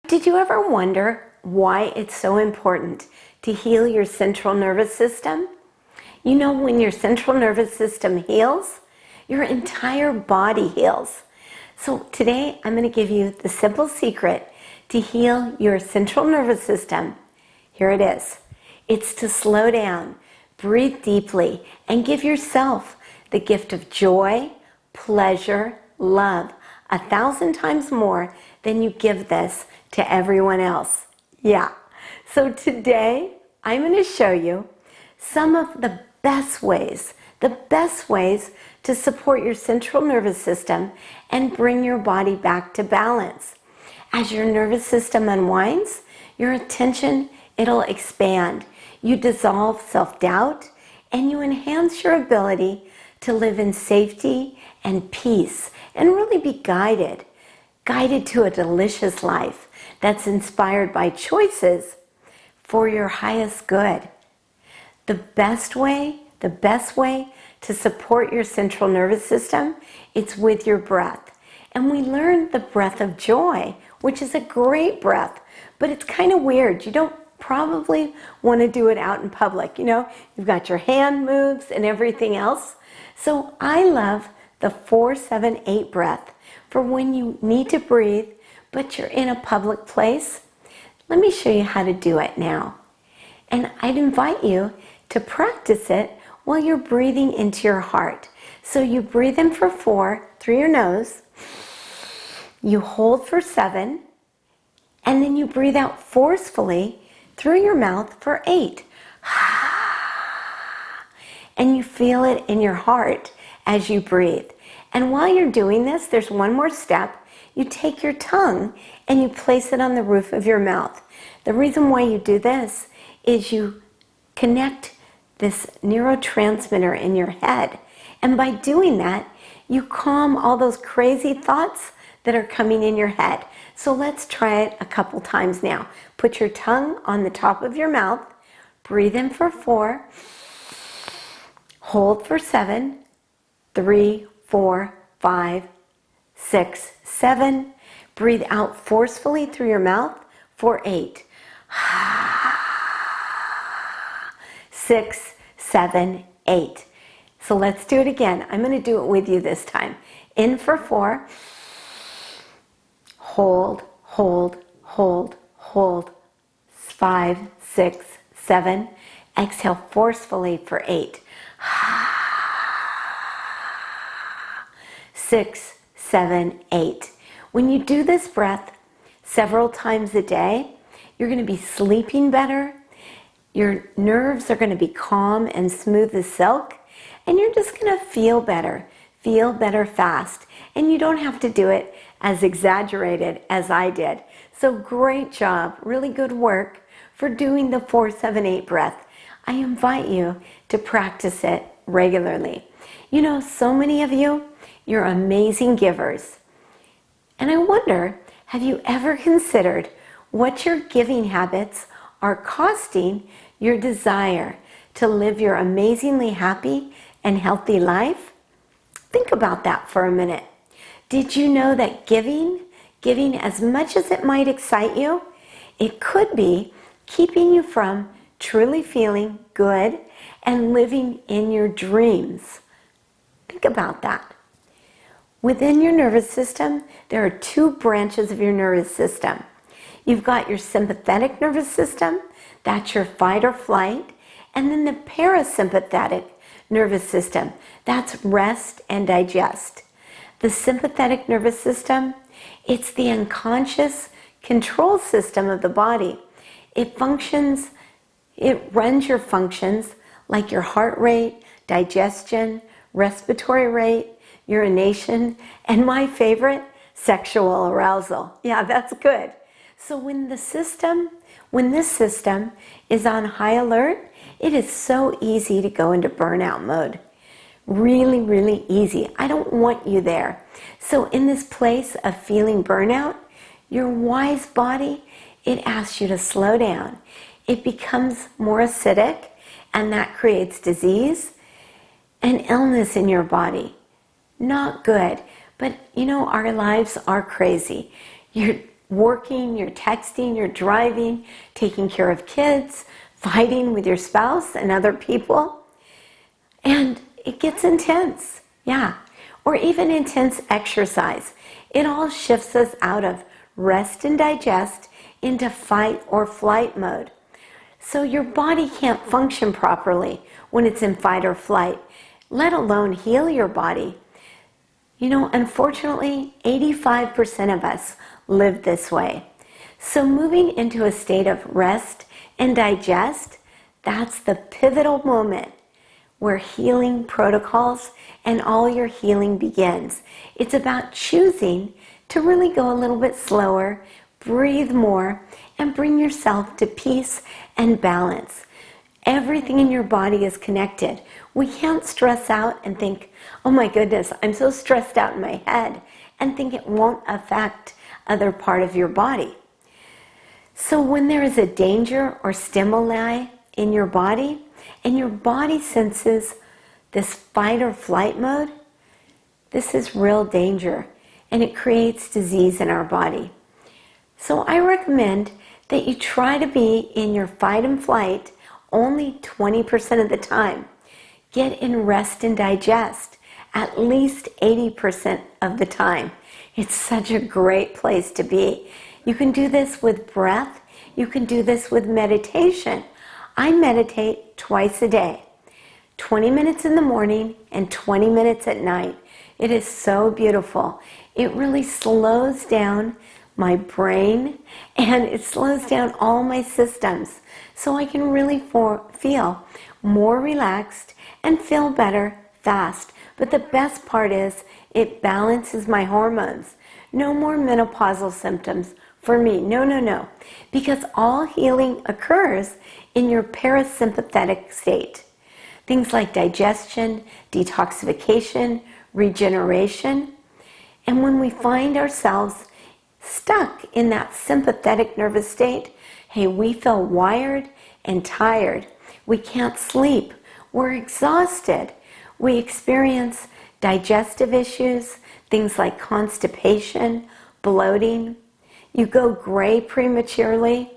Did you ever wonder why it's so important to heal your central nervous system? You know, when your central nervous system heals, your entire body heals. So today I'm going to give you the simple secret to heal your central nervous system. Here it is. It's to slow down, breathe deeply, and give yourself the gift of joy, pleasure, love, 1,000 times more than you give this to everyone else. Yeah. So today I'm going to show you some of the best ways to support your central nervous system and bring your body back to balance. As your nervous system unwinds, your attention, it'll expand. You dissolve self-doubt and you enhance your ability to live in safety and peace and really be guided to a delicious life that's inspired by choices for your highest good. The best way to support your central nervous system, it's with your breath. And we learned the breath of joy, which is a great breath, but it's kind of weird. You don't probably want to do it out in public. You know, you've got your hand moves and everything else. So I love the 4-7-8 breath for when you need to breathe, but you're in a public place. Let me show you how to do it now. And I'd invite you to practice it while you're breathing into your heart. So you breathe in for 4 through your nose, you hold for 7, and then you breathe out forcefully through your mouth for 8. And you feel it in your heart as you breathe. And while you're doing this, there's one more step. You take your tongue and you place it on the roof of your mouth. The reason why you do this is you connect this neurotransmitter in your head. And by doing that, you calm all those crazy thoughts that are coming in your head. So let's try it a couple times now. Put your tongue on the top of your mouth. Breathe in for 4. Hold for 7. 3, 4, 5, 6, 7. Breathe out forcefully through your mouth for 8. 6, 7, 8. So let's do it again. I'm going to do it with you this time. In for 4. Hold, hold, hold, hold. 5, 6, 7. Exhale forcefully for 8. 6, 7, 8. When you do this breath several times a day, you're going to be sleeping better. Your nerves are going to be calm and smooth as silk. And you're just going to feel better fast. And you don't have to do it as exaggerated as I did. So great job, really good work for doing the 4-7-8 breath. I invite you to practice it regularly. You know, so many of you, you're amazing givers. And I wonder, have you ever considered what your giving habits are costing your desire to live your amazingly happy and healthy life? Think about that for a minute. Did you know that giving as much as it might excite you, it could be keeping you from truly feeling good and living in your dreams? Think about that. Within your nervous system, there are 2 branches of your nervous system. You've got your sympathetic nervous system, that's your fight or flight, and then the parasympathetic nervous system, that's rest and digest. The sympathetic nervous system, it's the unconscious control system of the body. It runs your functions like your heart rate, digestion, respiratory rate, urination, and my favorite, sexual arousal. Yeah, that's good. So when this system is on high alert, it is so easy to go into burnout mode. Really, really easy. I don't want you there. So in this place of feeling burnout, your wise body, it asks you to slow down. It becomes more acidic, and that creates disease and illness in your body. Not good. But you know, our lives are crazy. You're working, you're texting, you're driving, taking care of kids, fighting with your spouse and other people. And it gets intense, yeah. Or even intense exercise. It all shifts us out of rest and digest into fight or flight mode. So your body can't function properly when it's in fight or flight, let alone heal your body. You know, unfortunately, 85% of us live this way. So moving into a state of rest and digest, that's the pivotal moment where healing protocols and all your healing begins. It's about choosing to really go a little bit slower, breathe more, and bring yourself to peace and balance. Everything in your body is connected. We can't stress out and think, oh my goodness, I'm so stressed out in my head, and think it won't affect other part of your body. So when there is a danger or stimuli in your body, and your body senses this fight or flight mode, this is real danger, and it creates disease in our body. So I recommend that you try to be in your fight and flight only 20% of the time. Get in rest and digest at least 80% of the time. It's such a great place to be. You can do this with breath. You can do this with meditation. I meditate twice a day, 20 minutes in the morning and 20 minutes at night. It is so beautiful. It really slows down my brain, and it slows down all my systems, so I can really feel more relaxed and feel better fast. But the best part is it balances my hormones. No more menopausal symptoms for me. No. Because all healing occurs in your parasympathetic state. Things like digestion, detoxification, regeneration. And when we find ourselves stuck in that sympathetic nervous state, hey, we feel wired and tired. We can't sleep. We're exhausted. We experience digestive issues, things like constipation, bloating. You go gray prematurely.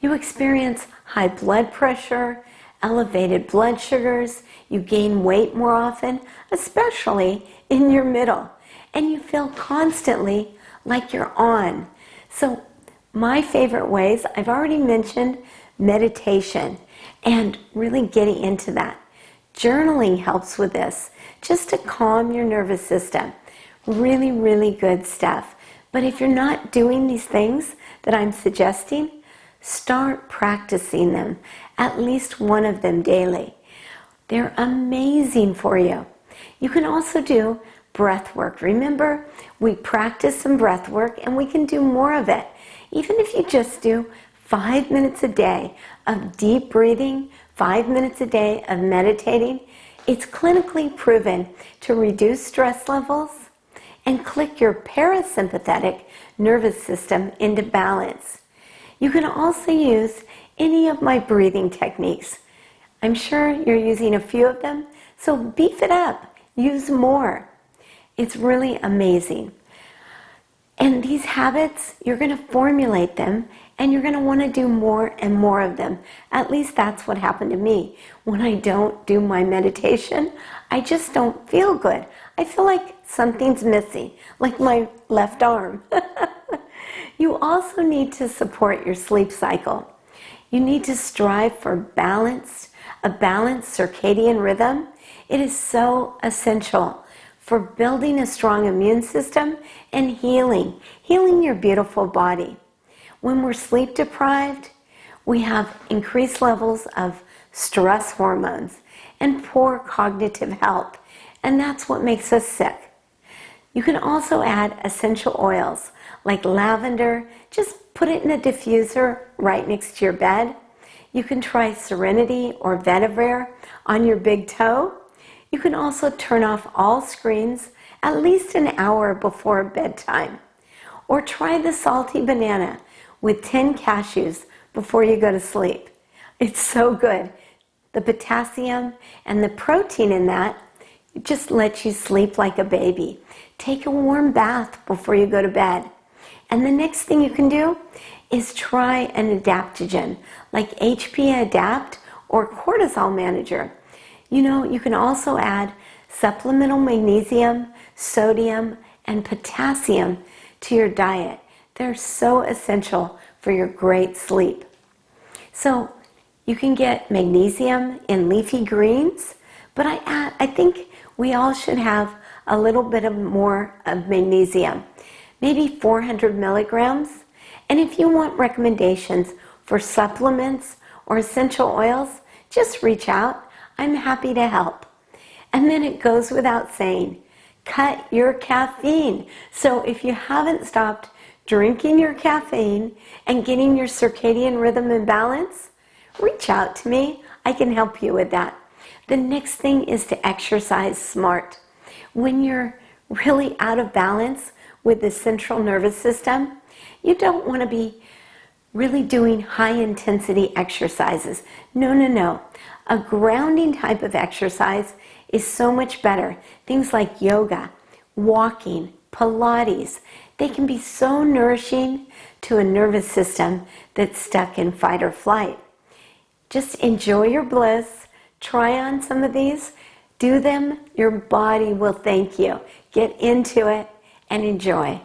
You experience high blood pressure, elevated blood sugars. You gain weight more often, especially in your middle. And you feel constantly like you're on. So my favorite ways, I've already mentioned meditation and really getting into that. Journaling helps with this, just to calm your nervous system. Really, really good stuff. But if you're not doing these things that I'm suggesting, start practicing them, at least one of them daily. They're amazing for you. You can also do breath work. Remember, we practice some breath work and we can do more of it. Even if you just do 5 minutes a day of deep breathing, 5 minutes a day of meditating, it's clinically proven to reduce stress levels and click your parasympathetic nervous system into balance. You can also use any of my breathing techniques. I'm sure you're using a few of them, so beef it up, use more. It's really amazing. And these habits, you're going to formulate them, and you're going to want to do more and more of them. At least that's what happened to me. When I don't do my meditation, I just don't feel good. I feel like something's missing, like my left arm. You also need to support your sleep cycle. You need to strive for a balanced circadian rhythm. It is so essential for building a strong immune system and healing your beautiful body. When we're sleep deprived, we have increased levels of stress hormones and poor cognitive health, and that's what makes us sick. You can also add essential oils like lavender. Just put it in a diffuser right next to your bed. You can try Serenity or Vetiver on your big toe. You can also turn off all screens at least an hour before bedtime. Or try the salty banana with 10 cashews before you go to sleep. It's so good. The potassium and the protein in that just lets you sleep like a baby. Take a warm bath before you go to bed. And the next thing you can do is try an adaptogen like HP Adapt or Cortisol Manager. You know, you can also add supplemental magnesium, sodium, and potassium to your diet. They're so essential for your great sleep. So you can get magnesium in leafy greens, but I think we all should have a little bit more of magnesium, maybe 400 milligrams. And if you want recommendations for supplements or essential oils, just reach out. I'm happy to help. And then it goes without saying, cut your caffeine. So if you haven't stopped drinking your caffeine and getting your circadian rhythm in balance, reach out to me. I can help you with that. The next thing is to exercise smart. When you're really out of balance with the central nervous system, you don't want to be really doing high intensity exercises. No, no, no. A grounding type of exercise is so much better. Things like yoga, walking, Pilates, they can be so nourishing to a nervous system that's stuck in fight or flight. Just enjoy your bliss. Try on some of these. Do them. Your body will thank you. Get into it and enjoy.